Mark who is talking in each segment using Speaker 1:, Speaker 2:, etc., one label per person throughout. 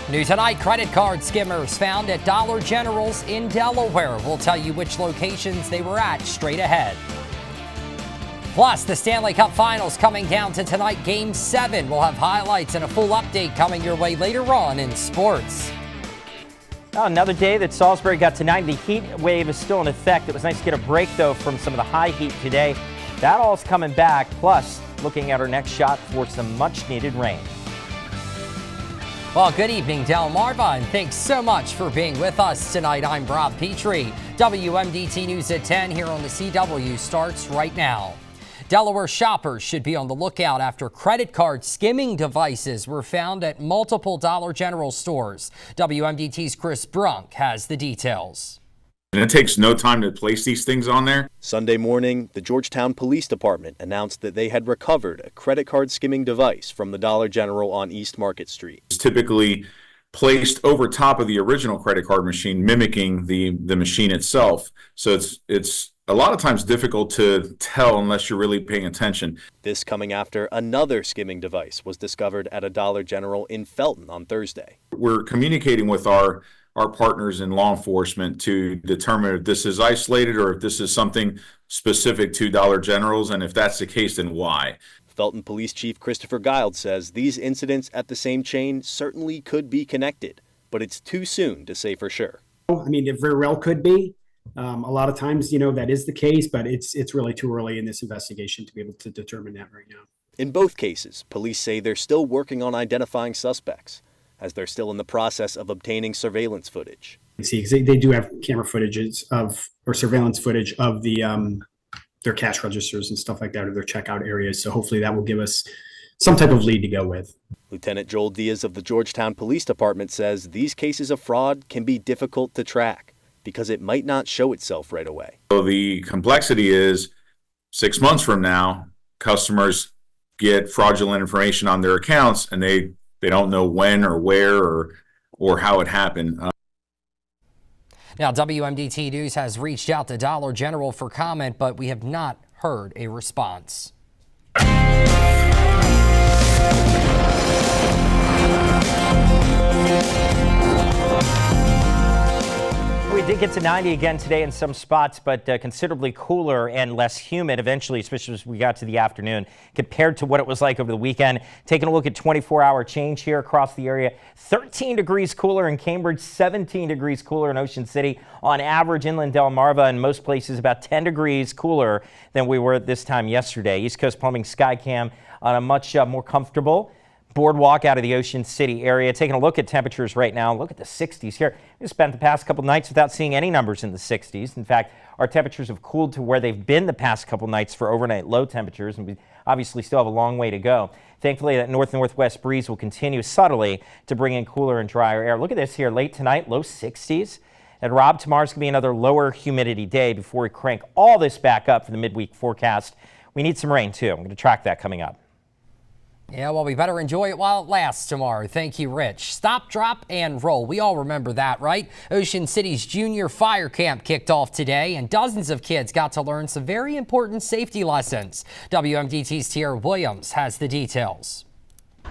Speaker 1: New tonight, credit card skimmers found at Dollar General's in Delaware. We'll tell you which locations they were at straight ahead. Plus, the Stanley Cup Finals coming down to tonight, Game 7. We'll have highlights and a full update coming your way later on in sports.
Speaker 2: Another day that Salisbury got to 90. The heat wave is still in effect. It was nice to get a break, though, from some of the high heat today. That all's coming back. Plus, looking at our next shot for some much-needed rain.
Speaker 1: Well, good evening, Delmarva, and thanks so much for being with us tonight. I'm Rob Petrie. WMDT News at 10 here on the CW starts right now. Delaware shoppers should be on the lookout after credit card skimming devices were found at multiple Dollar General stores. WMDT's Chris Brunk has the details.
Speaker 3: And it takes no time to place these things on there.
Speaker 4: Sunday morning, the Georgetown Police Department announced that they had recovered a credit card skimming device from the Dollar General on East Market Street.
Speaker 3: It's typically placed over top of the original credit card machine, mimicking the machine itself. So it's a lot of times difficult to tell unless you're really paying attention.
Speaker 4: This coming after another skimming device was discovered at a Dollar General in Felton on Thursday.
Speaker 3: We're communicating with our partners in law enforcement to determine if this is isolated or if this is something specific to Dollar Generals, and if that's the case, then why.
Speaker 4: Felton Police Chief Christopher Gild says these incidents at the same chain certainly could be connected, but it's too soon to say for sure.
Speaker 5: I mean, it very well could be. A lot of times, that is the case, but it's really too early in this investigation to be able to determine that right now.
Speaker 4: In both cases, police say they're still working on identifying suspects, as they're still in the process of obtaining surveillance footage.
Speaker 5: See, they do have camera footages or surveillance footage of their cash registers and stuff like that, or their checkout areas. So hopefully that will give us some type of lead to go with.
Speaker 4: Lieutenant Joel Diaz of the Georgetown Police Department says these cases of fraud can be difficult to track because it might not show itself right away.
Speaker 3: So the complexity is 6 months from now, customers get fraudulent information on their accounts and they don't know when or where or how it happened.
Speaker 1: Now, WMDT News has reached out to Dollar General for comment, but we have not heard a response.
Speaker 2: We did get to 90 again today in some spots, but considerably cooler and less humid eventually, especially as we got to the afternoon, compared to what it was like over the weekend. Taking a look at 24-hour change here across the area. 13 degrees cooler in Cambridge, 17 degrees cooler in Ocean City. On average, inland Delmarva in most places about 10 degrees cooler than we were at this time yesterday. East Coast Plumbing Skycam on a much more comfortable boardwalk out of the Ocean City area. Taking a look at temperatures right now. Look at the 60s here. We spent the past couple nights without seeing any numbers in the 60s. In fact, our temperatures have cooled to where they've been the past couple nights for overnight low temperatures, and we obviously still have a long way to go. Thankfully, that north-northwest breeze will continue subtly to bring in cooler and drier air. Look at this here. Late tonight, low 60s. And Rob, tomorrow's going to be another lower humidity day before we crank all this back up for the midweek forecast. We need some rain, too. I'm going to track that coming up.
Speaker 1: Yeah, well, we better enjoy it while it lasts tomorrow. Thank you, Rich. Stop, drop, and roll. We all remember that, right? Ocean City's Junior Fire Camp kicked off today, and dozens of kids got to learn some very important safety lessons. WMDT's Tierra Williams has the details.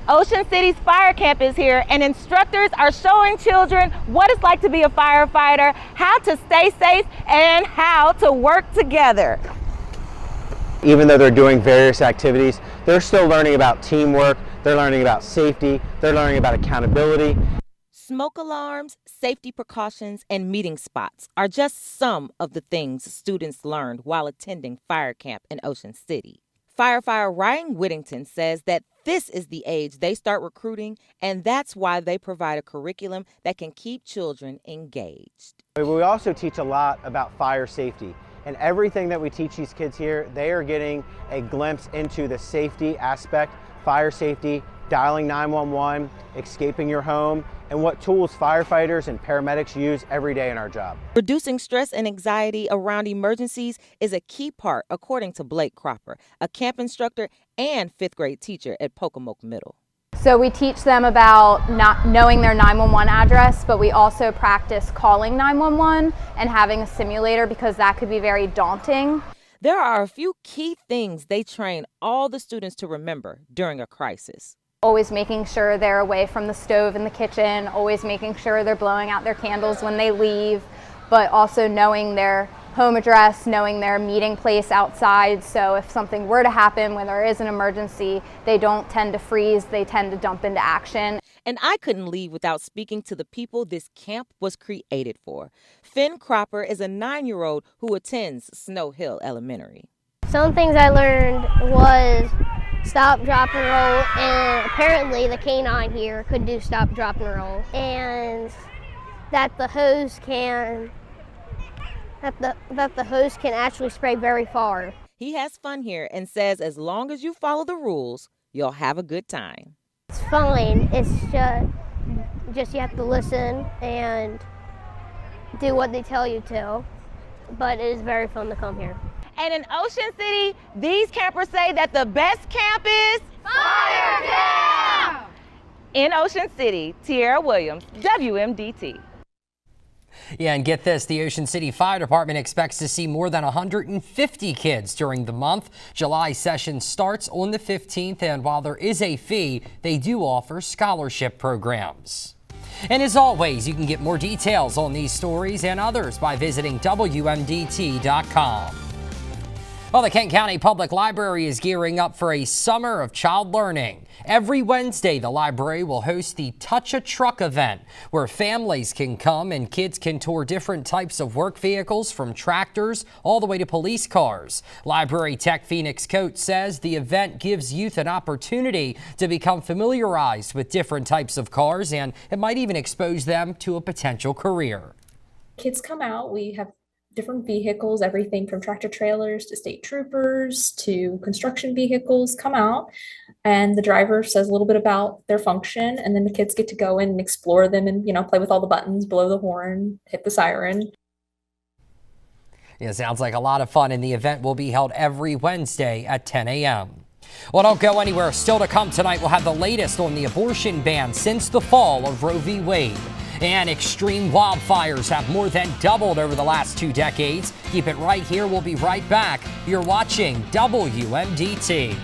Speaker 6: Ocean City's Fire Camp is here, and instructors are showing children what it's like to be a firefighter, how to stay safe, and how to work together.
Speaker 7: Even though they're doing various activities, they're still learning about teamwork, they're learning about safety, they're learning about accountability.
Speaker 6: Smoke alarms, safety precautions, and meeting spots are just some of the things students learned while attending fire camp in Ocean City. Firefighter Ryan Whittington says that this is the age they start recruiting, and that's why they provide a curriculum that can keep children engaged.
Speaker 7: We also teach a lot about fire safety. And everything that we teach these kids here, they are getting a glimpse into the safety aspect, fire safety, dialing 911, escaping your home, and what tools firefighters and paramedics use every day in our job.
Speaker 6: Reducing stress and anxiety around emergencies is a key part, according to Blake Cropper, a camp instructor and fifth grade teacher at Pocomoke Middle.
Speaker 8: So we teach them about not knowing their 911 address, but we also practice calling 911 and having a simulator because that could be very daunting.
Speaker 6: There are a few key things they train all the students to remember during a crisis.
Speaker 8: always making sure they're away from the stove in the kitchen, always making sure they're blowing out their candles when they leave, but also knowing their home address, knowing their meeting place outside. So if something were to happen when there is an emergency, they don't tend to freeze, they tend to jump into action.
Speaker 6: And I couldn't leave without speaking to the people this camp was created for. Finn Cropper is a 9-year-old who attends Snow Hill Elementary.
Speaker 9: Some things I learned was stop, drop, and roll, and apparently the canine here could do stop, drop, and roll, and that the hose can actually spray very far.
Speaker 6: He has fun here and says as long as you follow the rules, you'll have a good time.
Speaker 9: It's fine. It's just you have to listen and do what they tell you to, but it is very fun to come here.
Speaker 6: And in Ocean City, these campers say that the best camp is Fire Camp! In Ocean City, Tierra Williams, WMDT.
Speaker 1: Yeah, and get this, the Ocean City Fire Department expects to see more than 150 kids during the month. July session starts on the 15th, and while there is a fee, they do offer scholarship programs. And as always, you can get more details on these stories and others by visiting WMDT.com. Well, the Kent County Public Library is gearing up for a summer of child learning. Every Wednesday, the library will host the Touch a Truck event, where families can come and kids can tour different types of work vehicles, from tractors all the way to police cars. Library Tech Phoenix Coates says the event gives youth an opportunity to become familiarized with different types of cars, and it might even expose them to a potential career.
Speaker 10: Kids come out, we have different vehicles, everything from tractor trailers to state troopers to construction vehicles come out, and the driver says a little bit about their function, and then the kids get to go in and explore them and, play with all the buttons, blow the horn, hit the siren.
Speaker 1: Yeah, sounds like a lot of fun, and the event will be held every Wednesday at 10 a.m. Well, don't go anywhere. Still to come tonight, we'll have the latest on the abortion ban since the fall of Roe v. Wade. And extreme wildfires have more than doubled over the last 2 decades. Keep it right here. We'll be right back. You're watching WMDT.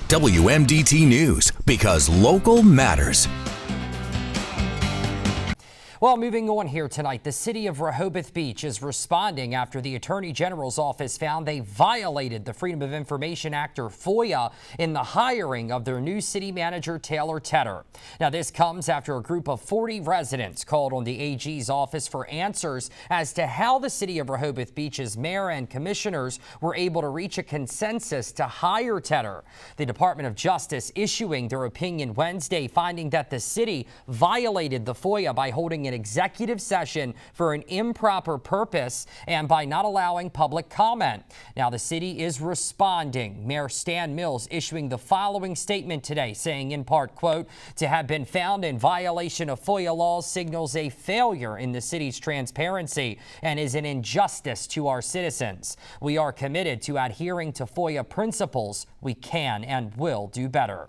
Speaker 11: WMDT News, because local matters.
Speaker 1: Well, moving on here tonight, the city of Rehoboth Beach is responding after the Attorney General's office found they violated the Freedom of Information Act, or FOIA, in the hiring of their new city manager, Taylor Tedder. Now, this comes after a group of 40 residents called on the AG's office for answers as to how the city of Rehoboth Beach's mayor and commissioners were able to reach a consensus to hire Tedder. The Department of Justice issuing their opinion Wednesday, finding that the city violated the FOIA by holding an executive session for an improper purpose and by not allowing public comment. Now, the city is responding. Mayor Stan Mills issuing the following statement today, saying in part, quote, "To have been found in violation of FOIA laws signals a failure in the city's transparency and is an injustice to our citizens. We are committed to adhering to FOIA principles. We can and will do better."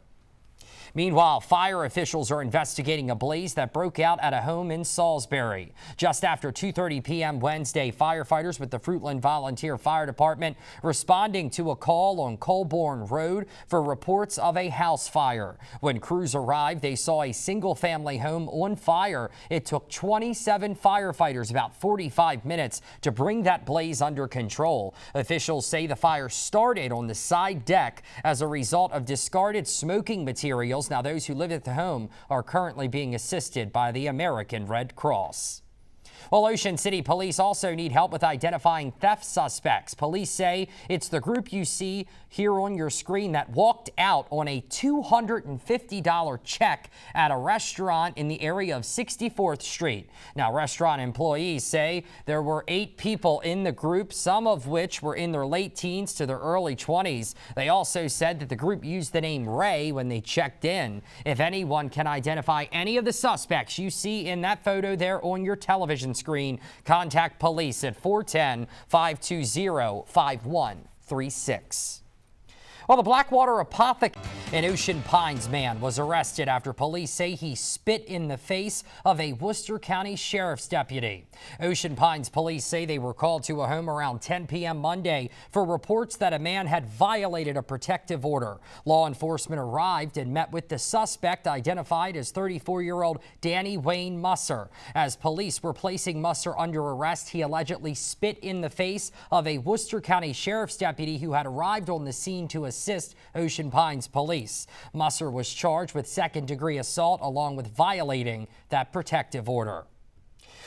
Speaker 1: Meanwhile, fire officials are investigating a blaze that broke out at a home in Salisbury. Just after 2:30 p.m. Wednesday, firefighters with the Fruitland Volunteer Fire Department responding to a call on Colborne Road for reports of a house fire. When crews arrived, they saw a single-family home on fire. It took 27 firefighters about 45 minutes to bring that blaze under control. Officials say the fire started on the side deck as a result of discarded smoking materials. Now, those who live at the home are currently being assisted by the American Red Cross. Well, Ocean City police also need help with identifying theft suspects. Police say it's the group you see here on your screen that walked out on a $250 check at a restaurant in the area of 64th Street. Now, restaurant employees say there were 8 people in the group, some of which were in their late teens to their early 20s. They also said that the group used the name Ray when they checked in. If anyone can identify any of the suspects you see in that photo there on your television screen, contact police at 410-520-5136. Well, the Blackwater Apothecary, an Ocean Pines man was arrested after police say he spit in the face of a Worcester County Sheriff's deputy. Ocean Pines police say they were called to a home around 10 p.m. Monday for reports that a man had violated a protective order. Law enforcement arrived and met with the suspect, identified as 34-year-old Danny Wayne Musser. As police were placing Musser under arrest, he allegedly spit in the face of a Worcester County Sheriff's deputy who had arrived on the scene to assist Ocean Pines police. Musser was charged with second-degree assault along with violating that protective order.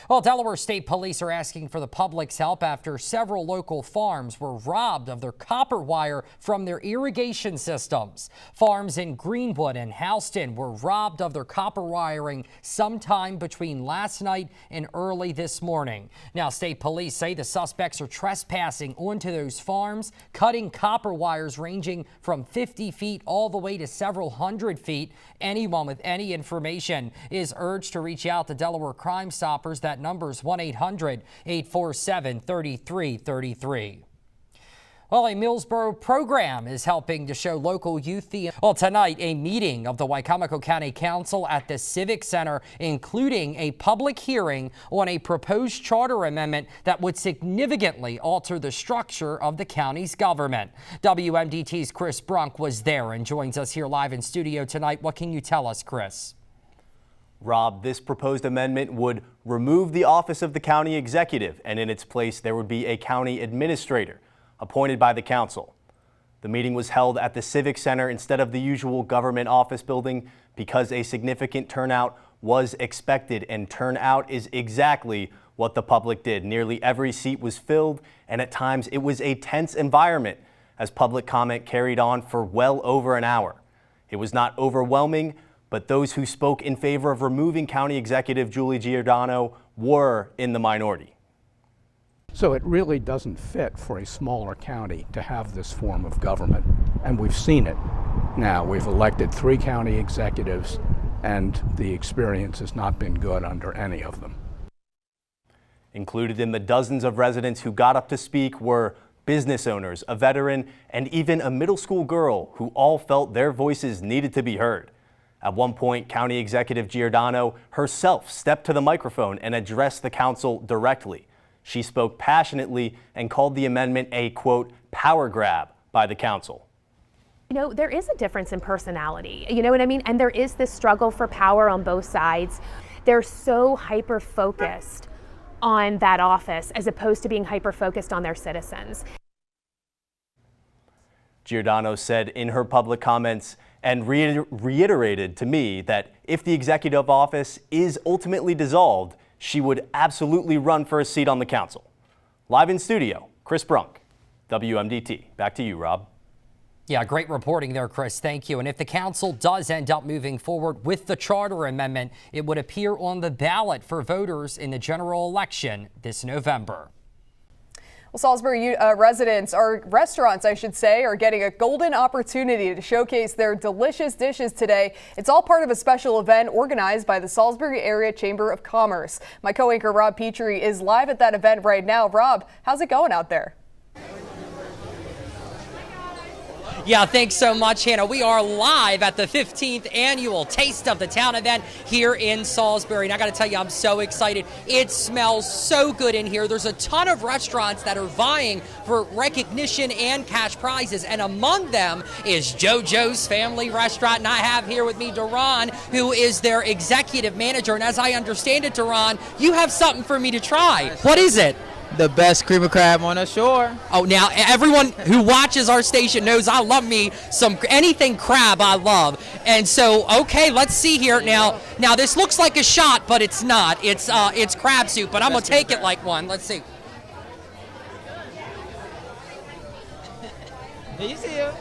Speaker 1: Well, Delaware State Police are asking for the public's help after several local farms were robbed of their copper wire from their irrigation systems. Farms in Greenwood and Houston were robbed of their copper wiring sometime between last night and early this morning. Now, state police say the suspects are trespassing onto those farms, cutting copper wires ranging from 50 feet all the way to several hundred feet. Anyone with any information is urged to reach out to Delaware Crime Stoppers. That number is 1-800-847-3333. Well, a Millsboro program is helping to show local youth tonight, a meeting of the Wicomico County Council at the Civic Center, including a public hearing on a proposed charter amendment that would significantly alter the structure of the county's government. WMDT's Chris Brunk was there and joins us here live in studio tonight. What can you tell us, Chris?
Speaker 4: Rob, this proposed amendment would remove the office of the county executive, and in its place there would be a county administrator appointed by the council. The meeting was held at the Civic Center instead of the usual government office building because a significant turnout was expected, and turnout is exactly what the public did. Nearly every seat was filled, and at times it was a tense environment as public comment carried on for well over an hour. It was not overwhelming, but those who spoke in favor of removing County Executive Julie Giordano were in the minority.
Speaker 12: So it really doesn't fit for a smaller county to have this form of government, and we've seen it now. We've elected 3 county executives, and the experience has not been good under any of them.
Speaker 4: Included in the dozens of residents who got up to speak were business owners, a veteran, and even a middle school girl who all felt their voices needed to be heard. At one point, County Executive Giordano herself stepped to the microphone and addressed the council directly. She spoke passionately and called the amendment a, quote, power grab by the council.
Speaker 13: You know, there is a difference in personality, you know what I mean? And there is this struggle for power on both sides. They're so hyper-focused on that office as opposed to being hyper-focused on their citizens.
Speaker 4: Giordano said in her public comments and reiterated to me that if the executive office is ultimately dissolved, she would absolutely run for a seat on the council. Live in studio, Chris Brunk, WMDT. Back to you, Rob.
Speaker 1: Yeah, great reporting there, Chris. Thank you. And if the council does end up moving forward with the charter amendment, it would appear on the ballot for voters in the general election this November.
Speaker 14: Well, Salisbury residents, or restaurants, I should say, are getting a golden opportunity to showcase their delicious dishes today. It's all part of a special event organized by the Salisbury Area Chamber of Commerce. My co-anchor Rob Petrie is live at that event right now. Rob, how's it going out there?
Speaker 1: Yeah, thanks so much, Hannah. We are live at the 15th annual Taste of the Town event here in Salisbury. And I got to tell you, I'm so excited. It smells so good in here. There's a ton of restaurants that are vying for recognition and cash prizes. And among them is JoJo's Family Restaurant. And I have here with me Duran, who is their executive manager. And as I understand it, Duran, you have something for me to try. What is it?
Speaker 15: The best cream of crab on the shore.
Speaker 1: Oh, now everyone who watches our station knows I love me some anything crab. I love, and so okay, let's see here now. Now this looks like a shot, but it's not. It's crab soup, but I'm gonna take it like one. Let's see.
Speaker 15: You see it?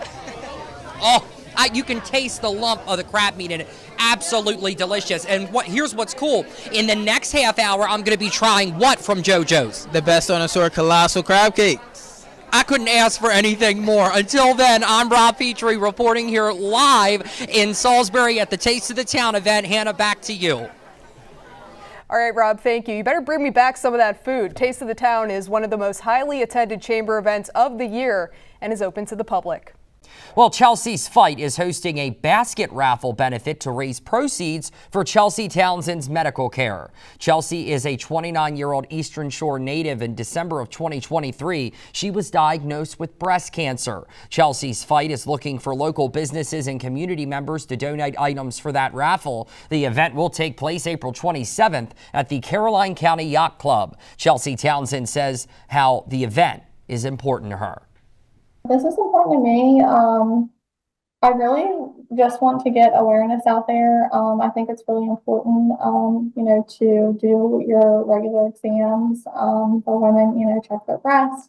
Speaker 1: Oh, you can taste the lump of the crab meat in it. Absolutely delicious. And here's what's cool. In the next half hour, I'm going to be trying what from JoJo's?
Speaker 15: The best on the shore colossal crab cakes.
Speaker 1: I couldn't ask for anything more. Until then, I'm Rob Petrie reporting here live in Salisbury at the Taste of the Town event. Hannah, back to you.
Speaker 14: All right, Rob, thank you. You better bring me back some of that food. Taste of the Town is one of the most highly attended chamber events of the year and is open to the public.
Speaker 1: Well, Chelsea's Fight is hosting a basket raffle benefit to raise proceeds for Chelsea Townsend's medical care. Chelsea is a 29-year-old Eastern Shore native. In December of 2023, she was diagnosed with breast cancer. Chelsea's Fight is looking for local businesses and community members to donate items for that raffle. The event will take place April 27th at the Caroline County Yacht Club. Chelsea Townsend says how the event is important to her.
Speaker 10: This is important to me. I really just want to get awareness out there. I think it's really important, to do your regular exams for women, check their breasts,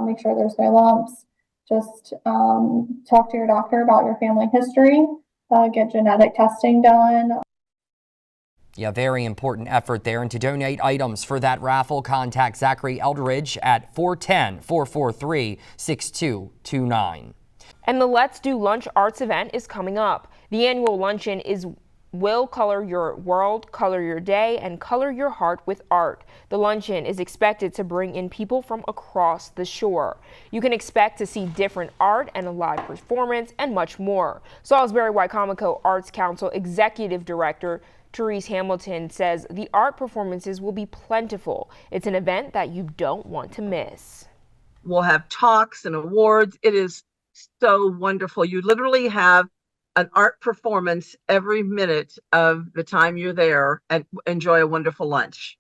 Speaker 10: make sure there's no lumps. Just talk to your doctor about your family history, get genetic testing done.
Speaker 1: Yeah, very important effort there. And to donate items for that raffle, contact Zachary Eldridge at 410-443-6229.
Speaker 16: And the Let's Do Lunch Arts event is coming up. The annual luncheon will color your world, color your day, and color your heart with art. The luncheon is expected to bring in people from across the shore. You can expect to see different art and a live performance and much more. Salisbury-Wicomico Arts Council Executive Director Therese Hamilton says the art performances will be plentiful. It's an event that you don't want to miss.
Speaker 17: We'll have talks and awards. It is so wonderful. You literally have an art performance every minute of the time you're there, and enjoy a wonderful lunch.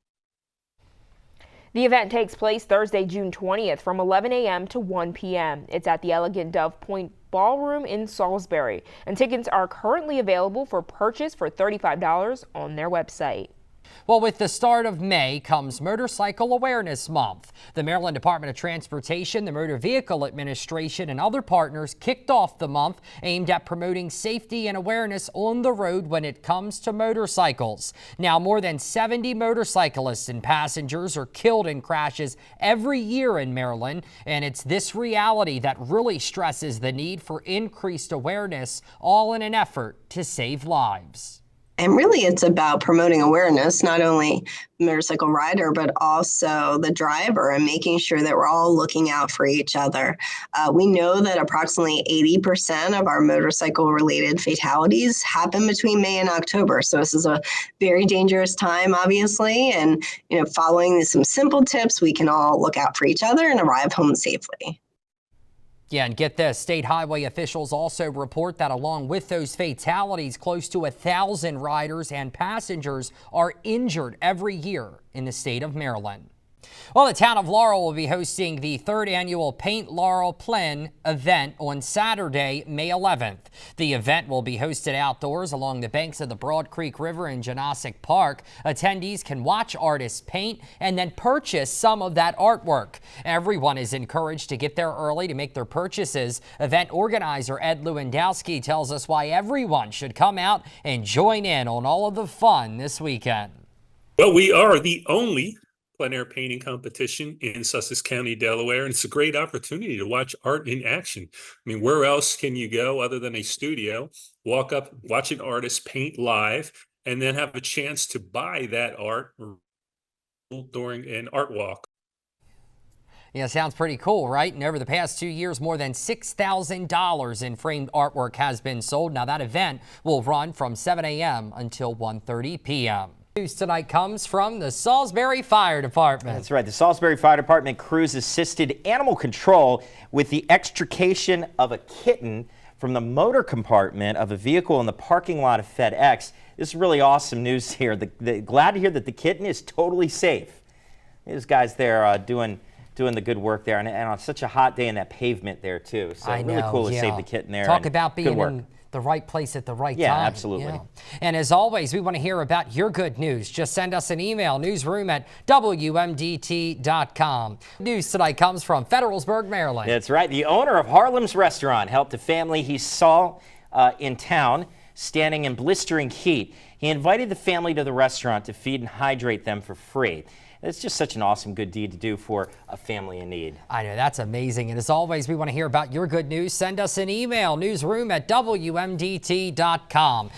Speaker 16: The event takes place Thursday, June 20th from 11 a.m. to 1 p.m. It's at the Elegant Dove Point Ballroom in Salisbury, and tickets are currently available for purchase for $35 on their website.
Speaker 1: Well, with the start of May comes Motorcycle Awareness Month. The Maryland Department of Transportation, the Motor Vehicle Administration, and other partners kicked off the month aimed at promoting safety and awareness on the road when it comes to motorcycles. Now, more than 70 motorcyclists and passengers are killed in crashes every year in Maryland, and it's this reality that really stresses the need for increased awareness, all in an effort to save lives.
Speaker 18: And really, it's about promoting awareness, not only the motorcycle rider, but also the driver, and making sure that we're all looking out for each other. We know that approximately 80% of our motorcycle-related fatalities happen between May and October. So this is a very dangerous time, obviously. And, following some simple tips, we can all look out for each other and arrive home safely.
Speaker 1: Yeah, and get this, state highway officials also report that along with those fatalities, close to 1,000 riders and passengers are injured every year in the state of Maryland. Well, the town of Laurel will be hosting the 3rd annual Paint Laurel Plen event on Saturday, May 11th. The event will be hosted outdoors along the banks of the Broad Creek River in Jurassic Park. Attendees can watch artists paint and then purchase some of that artwork. Everyone is encouraged to get there early to make their purchases. Event organizer Ed Lewandowski tells us why everyone should come out and join in on all of the fun this weekend.
Speaker 19: Well, we are the only plein air painting competition in Sussex County, Delaware, and it's a great opportunity to watch art in action. I mean, where else can you go other than a studio, walk up, watch an artist paint live, and then have a chance to buy that art during an art walk?
Speaker 1: Yeah, sounds pretty cool, right? And over the past 2 years, more than $6,000 in framed artwork has been sold. Now, that event will run from 7 a.m. until 1:30 p.m. News tonight comes from the Salisbury Fire Department.
Speaker 2: That's right. The Salisbury Fire Department crews assisted animal control with the extrication of a kitten from the motor compartment of a vehicle in the parking lot of FedEx. This is really awesome news here. Glad to hear that the kitten is totally safe. These guys there doing the good work there, and on such a hot day in that pavement there too. So really cool to save the kitten there.
Speaker 1: Talk about being in the right place at the right time.
Speaker 2: Yeah, absolutely.
Speaker 1: Yeah. And as always, we want to hear about your good news. Just send us an email, newsroom@WMDT.com. News tonight comes from Federalsburg, Maryland.
Speaker 2: That's right. The owner of Harlem's Restaurant helped a family he saw in town standing in blistering heat. He invited the family to the restaurant to feed and hydrate them for free. It's just such an awesome good deed to do for a family in need.
Speaker 1: I know, that's amazing. And as always, we want to hear about your good news. Send us an email, newsroom@WMDT.com.